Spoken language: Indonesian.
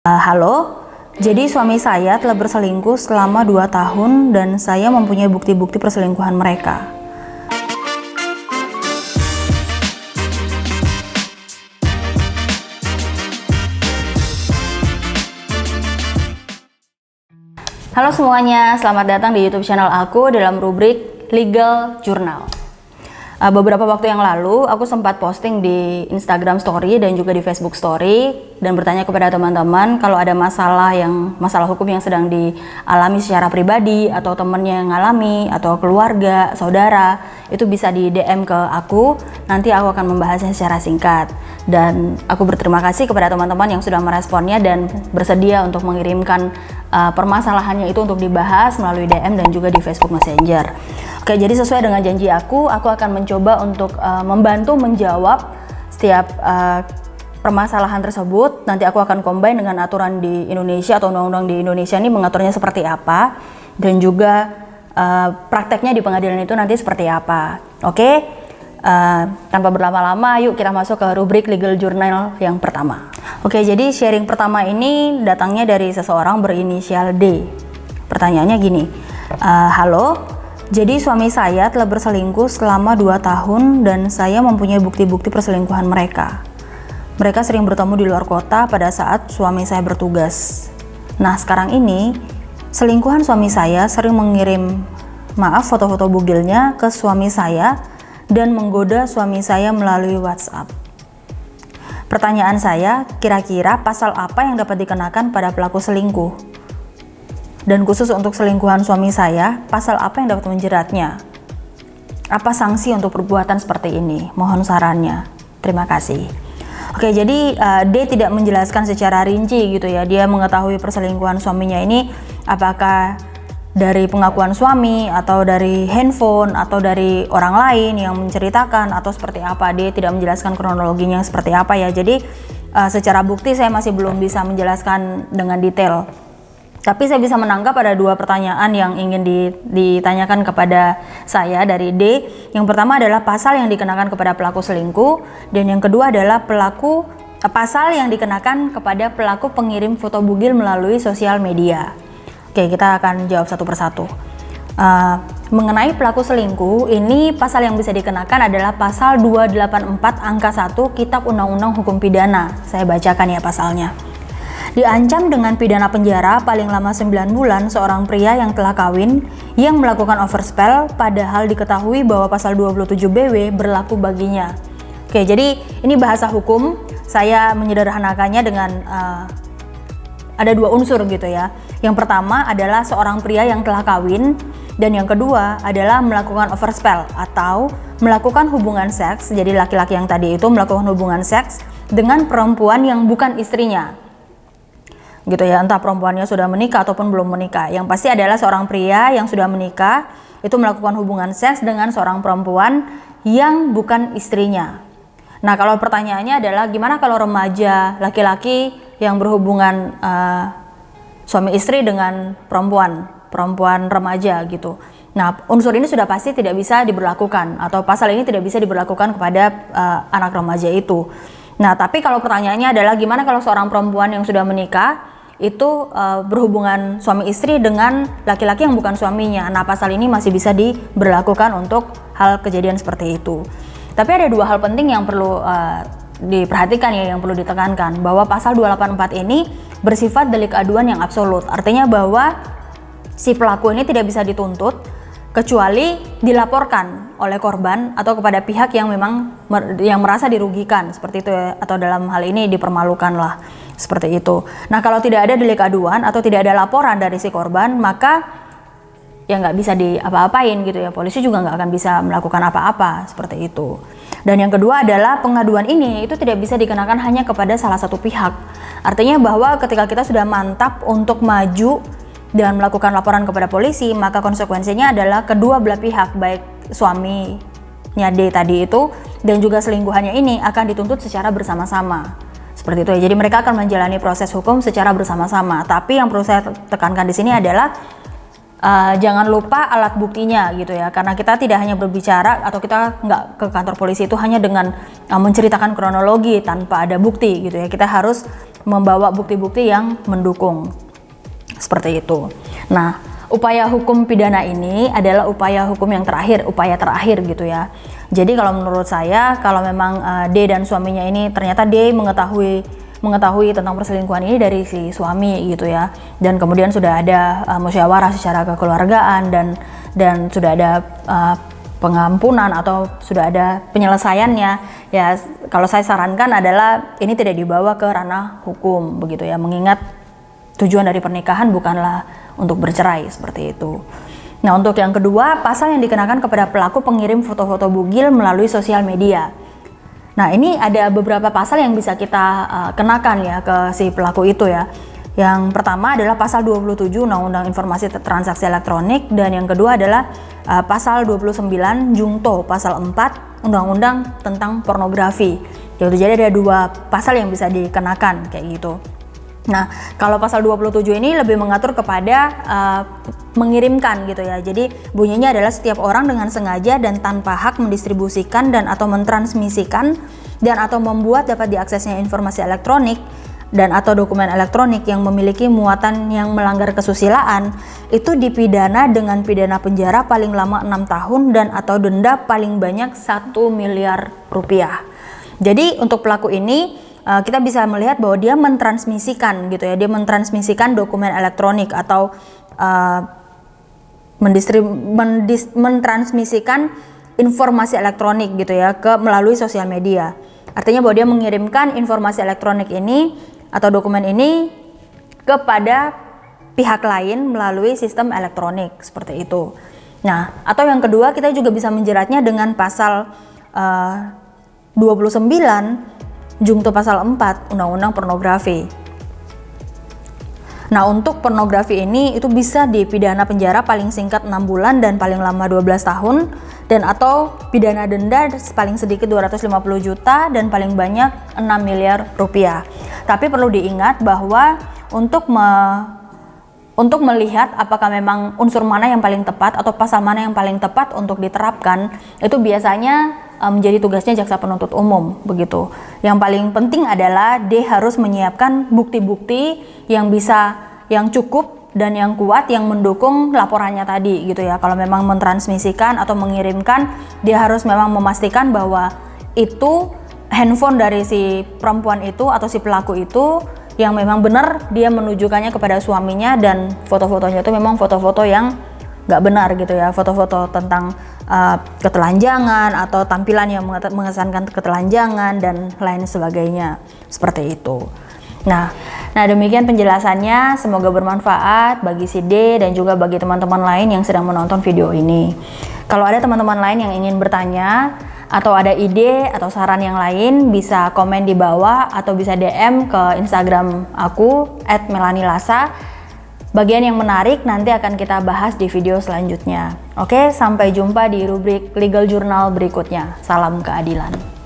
Halo, jadi suami saya telah berselingkuh selama 2 tahun dan saya mempunyai bukti-bukti perselingkuhan mereka. Halo semuanya, selamat datang di YouTube channel aku dalam rubrik Legal Journal. Beberapa waktu yang lalu aku sempat posting di Instagram Story dan juga di Facebook Story dan bertanya kepada teman-teman kalau ada masalah hukum yang sedang dialami secara pribadi atau temennya yang ngalami atau keluarga, saudara, itu bisa di DM ke aku. Nanti aku akan membahasnya secara singkat dan aku berterima kasih kepada teman-teman yang sudah meresponnya dan bersedia untuk mengirimkan permasalahannya itu untuk dibahas melalui DM dan juga di Facebook Messenger. Oke, jadi sesuai dengan janji aku akan mencoba untuk membantu menjawab setiap permasalahan tersebut. Nanti aku akan combine dengan aturan di Indonesia atau undang-undang di Indonesia ini mengaturnya seperti apa dan juga prakteknya di pengadilan itu nanti seperti apa. Oke, tanpa berlama-lama, yuk kita masuk ke rubrik Legal Journal yang pertama. Oke, jadi sharing pertama ini datangnya dari seseorang berinisial D. Pertanyaannya gini, halo. Jadi suami saya telah berselingkuh selama 2 tahun dan saya mempunyai bukti-bukti perselingkuhan mereka. Mereka sering bertemu di luar kota pada saat suami saya bertugas. Nah, sekarang ini selingkuhan suami saya sering mengirim foto-foto bugilnya ke suami saya dan menggoda suami saya melalui WhatsApp. Pertanyaan saya, kira-kira pasal apa yang dapat dikenakan pada pelaku selingkuh? Dan khusus untuk selingkuhan suami saya, pasal apa yang dapat menjeratnya? Apa sanksi untuk perbuatan seperti ini? Mohon sarannya. Terima kasih. Oke, jadi D tidak menjelaskan secara rinci gitu ya. Dia mengetahui perselingkuhan suaminya ini apakah dari pengakuan suami atau dari handphone atau dari orang lain yang menceritakan atau seperti apa. Dia tidak menjelaskan kronologinya seperti apa ya. Jadi secara bukti saya masih belum bisa menjelaskan dengan detail. Tapi saya bisa menangkap ada 2 pertanyaan yang ingin ditanyakan kepada saya dari D. Yang pertama adalah pasal yang dikenakan kepada pelaku selingkuh dan yang kedua adalah pasal yang dikenakan kepada pelaku pengirim foto bugil melalui sosial media. Oke, kita akan jawab satu persatu. Mengenai pelaku selingkuh, ini pasal yang bisa dikenakan adalah pasal 284 angka 1 Kitab Undang-Undang Hukum Pidana. Saya bacakan ya pasalnya. Diancam dengan pidana penjara paling lama 9 bulan seorang pria yang telah kawin yang melakukan overspell padahal diketahui bahwa pasal 27 BW berlaku baginya. Oke, jadi ini bahasa hukum. Saya menyederhanakannya dengan ada 2 unsur gitu ya. Yang pertama adalah seorang pria yang telah kawin dan yang kedua adalah melakukan overspell atau melakukan hubungan seks. Jadi laki-laki yang tadi itu melakukan hubungan seks dengan perempuan yang bukan istrinya. Gitu ya, entah perempuannya sudah menikah ataupun belum menikah. Yang pasti adalah seorang pria yang sudah menikah itu melakukan hubungan seks dengan seorang perempuan yang bukan istrinya. Nah, kalau pertanyaannya adalah gimana kalau remaja laki-laki yang berhubungan suami istri dengan perempuan remaja gitu. Nah, unsur ini sudah pasti tidak bisa diberlakukan atau pasal ini tidak bisa diberlakukan kepada anak remaja itu. Nah, tapi kalau pertanyaannya adalah gimana kalau seorang perempuan yang sudah menikah itu berhubungan suami istri dengan laki-laki yang bukan suaminya. Nah, pasal ini masih bisa diberlakukan untuk hal kejadian seperti itu. Tapi ada 2 hal penting yang perlu diperhatikan ya, yang perlu ditekankan, bahwa pasal 284 ini bersifat delik aduan yang absolut. Artinya bahwa si pelaku ini tidak bisa dituntut kecuali dilaporkan oleh korban atau kepada pihak yang memang yang merasa dirugikan seperti itu ya, atau dalam hal ini dipermalukan lah seperti itu. Nah, kalau tidak ada delik aduan atau tidak ada laporan dari si korban, maka ya nggak bisa diapa-apain gitu ya. Polisi juga nggak akan bisa melakukan apa-apa seperti itu. Dan yang kedua adalah pengaduan ini itu tidak bisa dikenakan hanya kepada salah satu pihak. Artinya bahwa ketika kita sudah mantap untuk maju dan melakukan laporan kepada polisi, maka konsekuensinya adalah kedua belah pihak, baik suaminya D tadi itu dan juga selingkuhannya ini akan dituntut secara bersama-sama. Seperti itu ya. Jadi mereka akan menjalani proses hukum secara bersama-sama. Tapi yang perlu saya tekankan di sini adalah jangan lupa alat buktinya gitu ya, karena kita tidak hanya berbicara atau kita nggak ke kantor polisi itu hanya dengan menceritakan kronologi tanpa ada bukti gitu ya. Kita harus membawa bukti-bukti yang mendukung. Seperti itu. Nah, upaya hukum pidana ini adalah upaya hukum yang terakhir, upaya terakhir gitu ya. Jadi kalau menurut saya, kalau memang D dan suaminya ini ternyata D mengetahui tentang perselingkuhan ini dari si suami gitu ya, dan kemudian sudah ada musyawarah secara kekeluargaan dan sudah ada pengampunan atau sudah ada penyelesaiannya ya, kalau saya sarankan adalah ini tidak dibawa ke ranah hukum begitu ya, mengingat tujuan dari pernikahan bukanlah untuk bercerai seperti itu. Nah, untuk yang kedua, pasal yang dikenakan kepada pelaku pengirim foto-foto bugil melalui sosial media. Nah, ini ada beberapa pasal yang bisa kita kenakan ya ke si pelaku itu ya. Yang pertama adalah pasal 27 Undang-Undang Informasi Transaksi Elektronik, dan yang kedua adalah pasal 29 Jungto pasal 4 Undang-Undang tentang pornografi. Jadi ada dua pasal yang bisa dikenakan kayak gitu. Nah, kalau pasal 27 ini lebih mengatur kepada mengirimkan gitu ya. Jadi bunyinya adalah setiap orang dengan sengaja dan tanpa hak mendistribusikan dan atau mentransmisikan dan atau membuat dapat diaksesnya informasi elektronik dan atau dokumen elektronik yang memiliki muatan yang melanggar kesusilaan, itu dipidana dengan pidana penjara paling lama 6 tahun dan atau denda paling banyak 1 miliar rupiah. Jadi untuk pelaku ini kita bisa melihat bahwa dia mentransmisikan gitu ya, dia mentransmisikan dokumen elektronik atau mentransmisikan informasi elektronik gitu ya melalui sosial media. Artinya bahwa dia mengirimkan informasi elektronik ini atau dokumen ini kepada pihak lain melalui sistem elektronik seperti itu. Nah, atau yang kedua kita juga bisa menjeratnya dengan pasal 29 Jungto pasal 4 Undang-Undang Pornografi. Nah, untuk pornografi ini itu bisa dipidana penjara paling singkat 6 bulan dan paling lama 12 tahun dan atau pidana denda paling sedikit 250 juta dan paling banyak 6 miliar rupiah. Tapi perlu diingat bahwa untuk melihat apakah memang unsur mana yang paling tepat atau pasal mana yang paling tepat untuk diterapkan, itu biasanya menjadi tugasnya jaksa penuntut umum begitu. Yang paling penting adalah dia harus menyiapkan bukti-bukti yang cukup dan yang kuat yang mendukung laporannya tadi gitu ya. Kalau memang mentransmisikan atau mengirimkan, dia harus memang memastikan bahwa itu handphone dari si perempuan itu atau si pelaku itu yang memang benar dia menunjukkannya kepada suaminya, dan foto-fotonya itu memang foto-foto yang nggak benar gitu ya, foto-foto tentang ketelanjangan atau tampilan yang mengesankan ketelanjangan dan lain sebagainya seperti itu. Nah demikian penjelasannya, semoga bermanfaat bagi si D dan juga bagi teman-teman lain yang sedang menonton video ini. Kalau ada teman-teman lain yang ingin bertanya atau ada ide atau saran yang lain, bisa komen di bawah atau bisa DM ke Instagram aku @melanilasa. Bagian yang menarik nanti akan kita bahas di video selanjutnya. Oke, sampai jumpa di rubrik Legal Journal berikutnya. Salam keadilan.